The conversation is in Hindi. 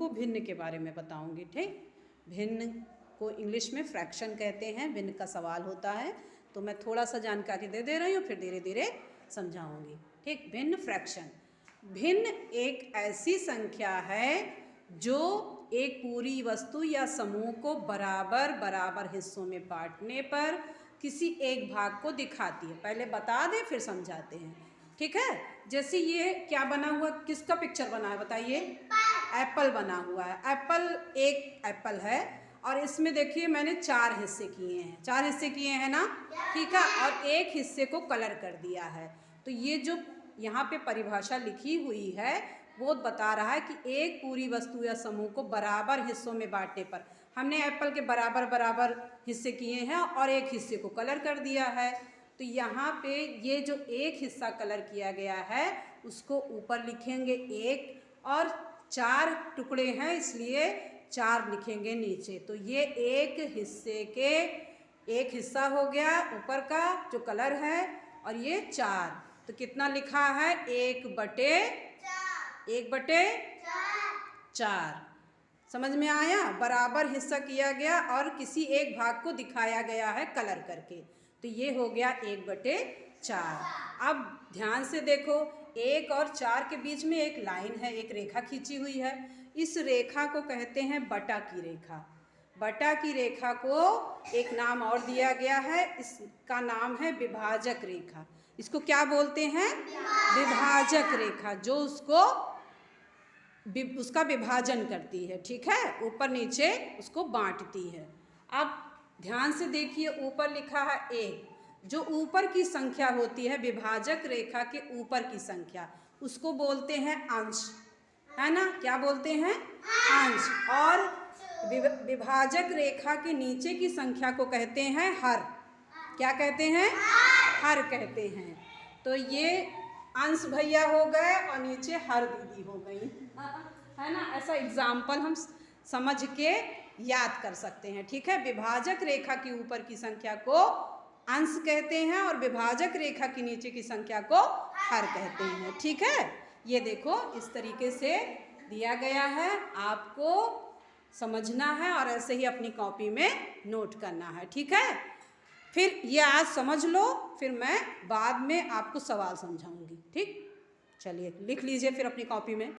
तुमको भिन्न के बारे में बताऊंगी। ठीक, भिन्न को इंग्लिश में फ्रैक्शन कहते हैं। भिन्न का सवाल होता है, तो मैं थोड़ा सा जानकारी दे रही हूँ, फिर धीरे धीरे समझाऊंगी। ठीक, भिन्न फ्रैक्शन। भिन्न एक ऐसी संख्या है जो एक पूरी वस्तु या समूह को बराबर बराबर हिस्सों में बांटने पर किसी एक भाग को दिखाती है। पहले बता दें फिर समझाते हैं। ठीक है, जैसे ये क्या बना हुआ, किसका पिक्चर बना है बताइए? एप्पल बना हुआ है। एप्पल, एक एप्पल है और इसमें देखिए मैंने 4 हिस्से किए हैं। 4 हिस्से किए हैं ना, ठीक है, और एक हिस्से को कलर कर दिया है। तो ये जो यहाँ पे परिभाषा लिखी हुई है वो बता रहा है कि एक पूरी वस्तु या समूह को बराबर हिस्सों में बांटने पर, हमने एप्पल के बराबर बराबर हिस्से किए हैं और एक हिस्से को कलर कर दिया है। तो यहाँ पे ये जो एक हिस्सा कलर किया गया है उसको ऊपर लिखेंगे 1, और 4 टुकड़े हैं इसलिए 4 लिखेंगे नीचे। तो ये एक हिस्से के एक हिस्सा हो गया ऊपर का जो कलर है, और ये 4। तो कितना लिखा है? 1/4। समझ में आया? बराबर हिस्सा किया गया और किसी एक भाग को दिखाया गया है कलर करके। तो ये हो गया 1/4। अब ध्यान से देखो, 1 और 4 के बीच में एक लाइन है, एक रेखा खींची हुई है। इस रेखा को कहते हैं बटा की रेखा। बटा की रेखा को एक नाम और दिया गया है, इसका नाम है विभाजक रेखा। इसको क्या बोलते हैं? विभाजक रेखा, जो उसका विभाजन करती है। ठीक है, ऊपर नीचे उसको बांटती है। अब ध्यान से देखिए, ऊपर लिखा है 1। जो ऊपर की संख्या होती है विभाजक रेखा के ऊपर की संख्या, उसको बोलते हैं अंश, है ना? क्या बोलते हैं? अंश। और विभाजक रेखा के नीचे की संख्या को कहते हैं हर। क्या कहते हैं? हर कहते हैं। तो ये अंश भैया हो गए और नीचे हर दीदी हो गई, है ना? ऐसा एग्जाम्पल हम समझ के याद कर सकते हैं। ठीक है, विभाजक रेखा के ऊपर की संख्या को अंश कहते हैं और विभाजक रेखा के नीचे की संख्या को हर कहते हैं। ठीक है, ये देखो इस तरीके से दिया गया है, आपको समझना है और ऐसे ही अपनी कॉपी में नोट करना है। ठीक है, फिर ये आज समझ लो, फिर मैं बाद में आपको सवाल समझाऊंगी। ठीक, चलिए लिख लीजिए फिर अपनी कॉपी में।